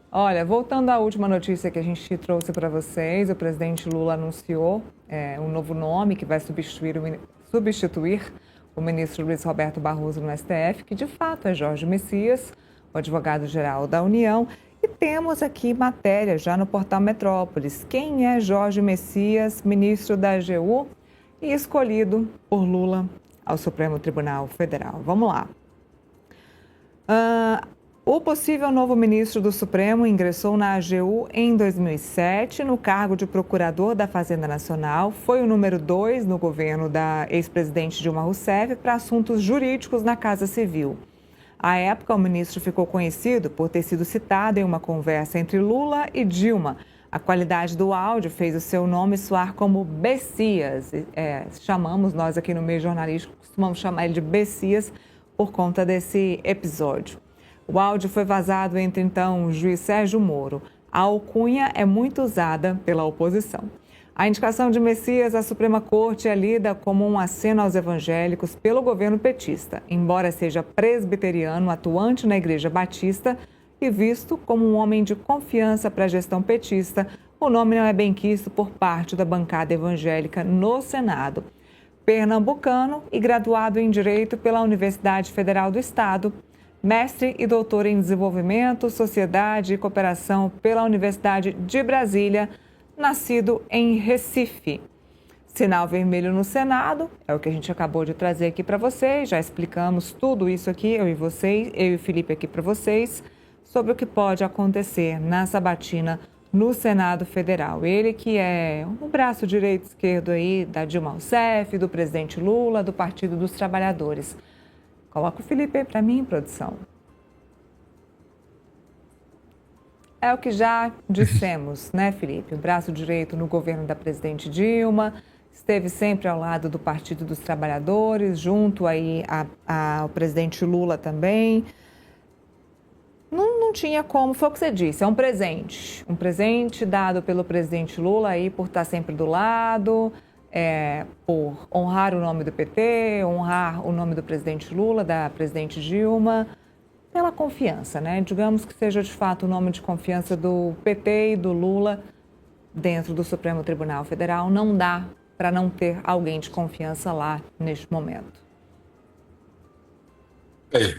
Olha, voltando à última notícia que a gente trouxe para vocês, o presidente Lula anunciou um novo nome que vai substituir o ministro Luiz Roberto Barroso no STF, que de fato é Jorge Messias, o advogado-geral da União. E temos aqui matéria já no portal Metrópolis. Quem é Jorge Messias, ministro da AGU e escolhido por Lula ao Supremo Tribunal Federal? Vamos lá. O possível novo ministro do Supremo ingressou na AGU em 2007 no cargo de procurador da Fazenda Nacional. Foi o número 2 no governo da ex-presidente Dilma Rousseff para assuntos jurídicos na Casa Civil. À época, o ministro ficou conhecido por ter sido citado em uma conversa entre Lula e Dilma. A qualidade do áudio fez o seu nome soar como Bessias. Chamamos, nós aqui no meio jornalístico, costumamos chamar ele de Bessias por conta desse episódio. O áudio foi vazado entre, então, o juiz Sérgio Moro. A alcunha é muito usada pela oposição. A indicação de Messias à Suprema Corte é lida como um aceno aos evangélicos pelo governo petista, embora seja presbiteriano, atuante na Igreja Batista e visto como um homem de confiança para a gestão petista. O nome não é bem quisto por parte da bancada evangélica no Senado. Pernambucano e graduado em Direito pela Universidade Federal do Estado, mestre e doutor em Desenvolvimento, Sociedade e Cooperação pela Universidade de Brasília, nascido em Recife. Sinal vermelho no Senado, é o que a gente acabou de trazer aqui para vocês, já explicamos tudo isso aqui, eu e o Felipe aqui para vocês, sobre o que pode acontecer na sabatina no Senado Federal. Ele que é o braço direito e esquerdo aí da Dilma Rousseff, do presidente Lula, do Partido dos Trabalhadores. Coloca o Felipe aí para mim, produção. É o que já dissemos, né, Felipe? O braço direito no governo da presidente Dilma, esteve sempre ao lado do Partido dos Trabalhadores, junto aí ao presidente Lula também. Não tinha como, foi o que você disse, é um presente dado pelo presidente Lula aí por estar sempre do lado, por honrar o nome do PT, honrar o nome do presidente Lula, da presidente Dilma, pela confiança, né? Digamos que seja de fato o nome de confiança do PT e do Lula dentro do Supremo Tribunal Federal. Não dá para não ter alguém de confiança lá neste momento.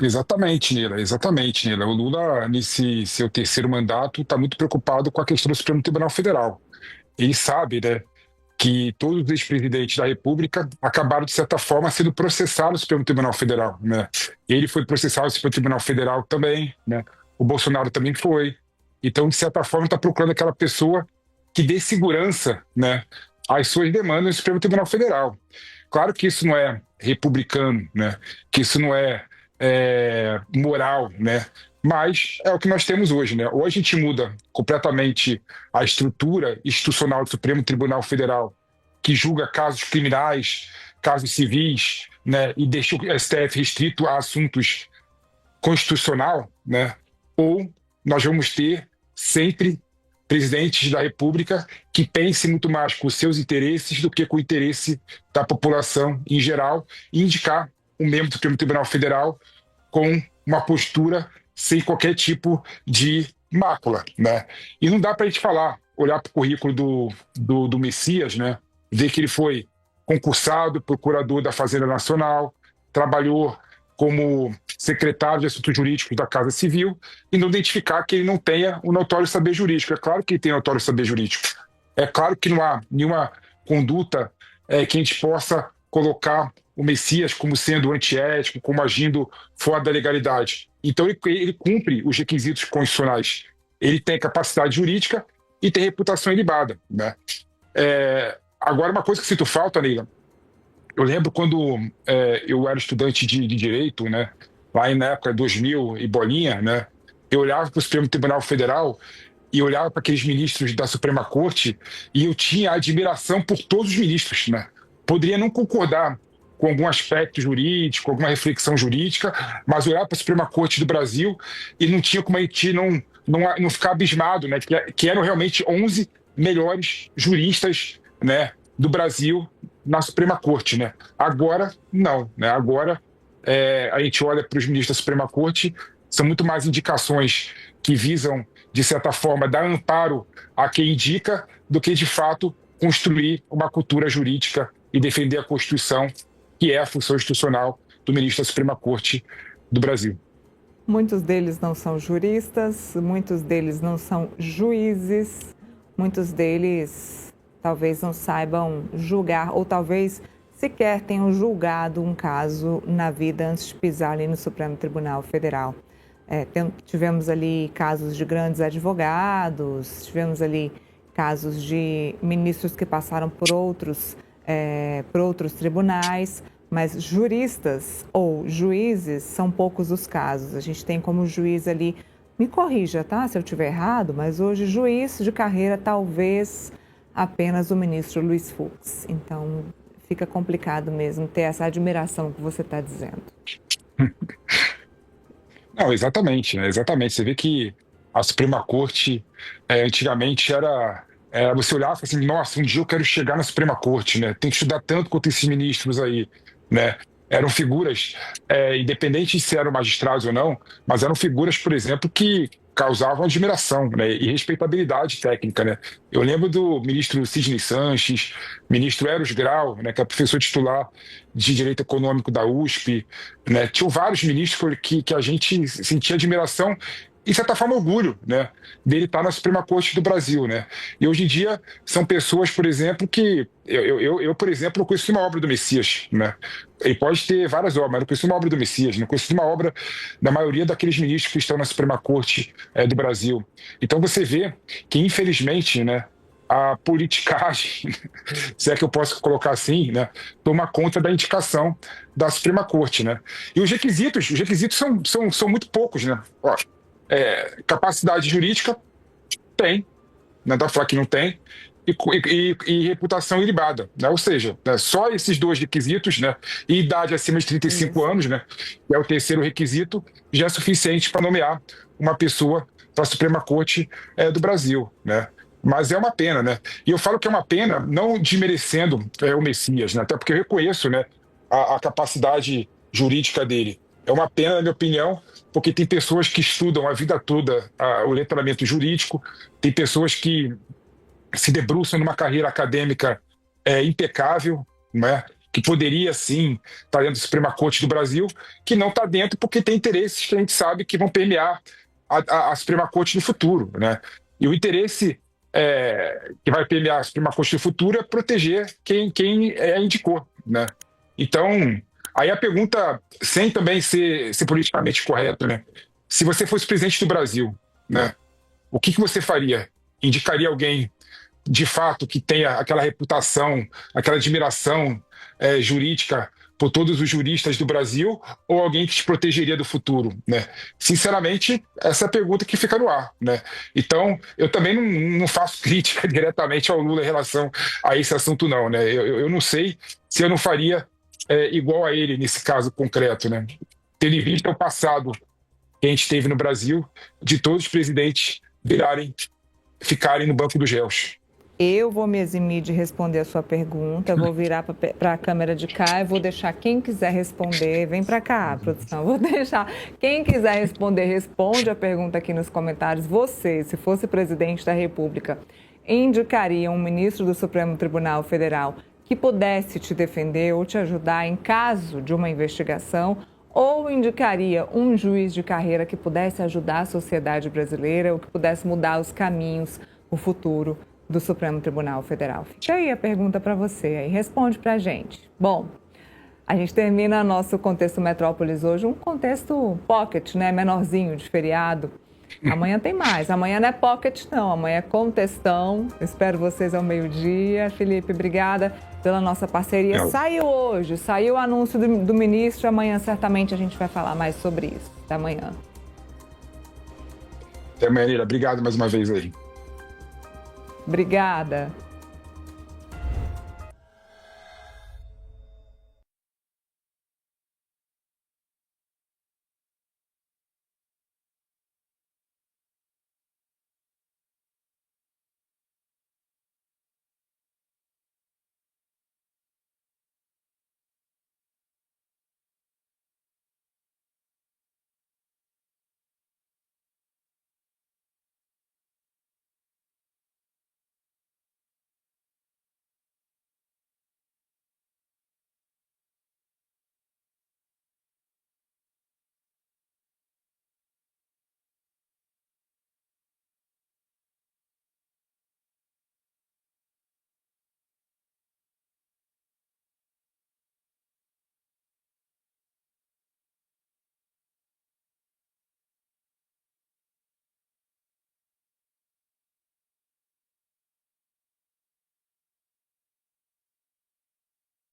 Exatamente, Nila, exatamente, Nila. O Lula, nesse seu terceiro mandato, está muito preocupado com a questão do Supremo Tribunal Federal. Ele sabe, né, que todos os ex-presidentes da República acabaram, de certa forma, sendo processados no Supremo Tribunal Federal, né? Ele foi processado no Supremo Tribunal Federal também, né? O Bolsonaro também foi. Então, de certa forma, está procurando aquela pessoa que dê segurança, né, às suas demandas no Supremo Tribunal Federal. Claro que isso não é republicano, né? Que isso não é moral, né? Mas é o que nós temos hoje, né? Ou a gente muda completamente a estrutura institucional do Supremo Tribunal Federal, que julga casos criminais, casos civis, né? E deixa o STF restrito a assuntos constitucional, né? Ou nós vamos ter sempre presidentes da República que pensem muito mais com os seus interesses do que com o interesse da população em geral e indicar um membro do Supremo Tribunal Federal com uma postura sem qualquer tipo de mácula, né? E não dá para a gente olhar para o currículo do Messias, né? Ver que ele foi concursado, procurador da Fazenda Nacional, trabalhou como secretário de Assuntos Jurídicos da Casa Civil e não identificar que ele não tenha o notório saber jurídico. É claro que ele tem notório saber jurídico. É claro que não há nenhuma conduta que a gente possa colocar o Messias como sendo antiético, como agindo fora da legalidade. Então ele cumpre os requisitos constitucionais. Ele tem capacidade jurídica e tem reputação ilibada, né? Agora, uma coisa que sinto falta, Neila, eu lembro quando eu era estudante de Direito, né, lá na época 2000 e bolinha, né, eu olhava para o Supremo Tribunal Federal e olhava para aqueles ministros da Suprema Corte e eu tinha admiração por todos os ministros, né? Poderia não concordar com algum aspecto jurídico, alguma reflexão jurídica, mas olhar para a Suprema Corte do Brasil e não tinha como a gente não ficar abismado, né? Que eram realmente 11 melhores juristas, né, do Brasil na Suprema Corte, né? Agora, não, né? Agora a gente olha para os ministros da Suprema Corte, são muito mais indicações que visam, de certa forma, dar amparo a quem indica, do que, de fato, construir uma cultura jurídica e defender a Constituição, que é a função institucional do ministro da Suprema Corte do Brasil. Muitos deles não são juristas, muitos deles não são juízes, muitos deles talvez não saibam julgar ou talvez sequer tenham julgado um caso na vida antes de pisar ali no Supremo Tribunal Federal. Tivemos ali casos de grandes advogados, tivemos ali casos de ministros que passaram por outros tribunais, mas juristas ou juízes são poucos os casos. A gente tem como juiz ali, me corrija, tá, se eu estiver errado, mas hoje juiz de carreira talvez apenas o ministro Luiz Fux. Então fica complicado mesmo ter essa admiração que você está dizendo. Não, exatamente, né? Exatamente. Você vê que a Suprema Corte antigamente era. Você olhava e falava assim, nossa, um dia eu quero chegar na Suprema Corte, né? Tem que estudar tanto quanto esses ministros aí, né? Eram figuras, independente se eram magistrados ou não, mas eram figuras, por exemplo, que causavam admiração, né, e respeitabilidade técnica, né? Eu lembro do ministro Sidney Sanches, ministro Eros Grau, né, que é professor titular de Direito Econômico da USP, né? Tinham vários ministros que a gente sentia admiração e, de certa forma, orgulho, né, dele estar na Suprema Corte do Brasil, né? E hoje em dia são pessoas, por exemplo, que por exemplo, não conheço uma obra do Messias, né? Ele pode ter várias obras, mas não conheço uma obra do Messias, não conheço uma obra da maioria daqueles ministros que estão na Suprema Corte do Brasil. Então você vê que, infelizmente, né, a politicagem, se é que eu posso colocar assim, né, toma conta da indicação da Suprema Corte, né? E os requisitos são muito poucos, né? Ó, capacidade jurídica tem, não dá pra falar que não tem, e reputação ilibada, né? Ou seja, né, só esses dois requisitos, né, e idade acima de 35 anos, né, que é o terceiro requisito, já é suficiente para nomear uma pessoa para a Suprema Corte do Brasil, né? Mas é uma pena, né? E eu falo que é uma pena não desmerecendo o Messias, né? Até porque eu reconheço, né, a capacidade jurídica dele. É uma pena, na minha opinião, porque tem pessoas que estudam a vida toda o letramento jurídico, tem pessoas que se debruçam numa carreira acadêmica impecável, né, que poderia, sim, estar dentro da Suprema Corte do Brasil, que não está dentro porque tem interesses que a gente sabe que vão permear a Suprema Corte no futuro, né? E o interesse que vai permear a Suprema Corte no futuro é proteger quem indicou, né? Então, aí a pergunta, sem também ser politicamente correto, né? Se você fosse presidente do Brasil, né, o que você faria? Indicaria alguém de fato que tenha aquela reputação, aquela admiração jurídica por todos os juristas do Brasil, ou alguém que te protegeria do futuro, né? Sinceramente, essa é a pergunta que fica no ar, né? Então, eu também não faço crítica diretamente ao Lula em relação a esse assunto, não, né? Eu não sei se eu não faria igual a ele nesse caso concreto, né? Tendo em vista o passado que a gente teve no Brasil, de todos os presidentes ficarem no banco dos réus. Eu vou me eximir de responder a sua pergunta, vou virar para a câmera de cá e vou deixar quem quiser responder. Vem para cá, produção. Vou deixar quem quiser responder, responde a pergunta aqui nos comentários. Você, se fosse presidente da República, indicaria um ministro do Supremo Tribunal Federal que pudesse te defender ou te ajudar em caso de uma investigação? Ou indicaria um juiz de carreira que pudesse ajudar a sociedade brasileira ou que pudesse mudar os caminhos, o futuro do Supremo Tribunal Federal? Fica aí a pergunta para você, aí responde para a gente. Bom, a gente termina nosso Contexto Metrópolis hoje, um contexto pocket, né, menorzinho, de feriado. Amanhã tem mais, amanhã não é pocket não, amanhã é contestão. Espero vocês ao meio-dia. Felipe, obrigada pela nossa parceria. Saiu hoje, saiu o anúncio do ministro, amanhã certamente a gente vai falar mais sobre isso. Até amanhã. Até amanhã, Lira. Obrigado mais uma vez aí. Obrigada.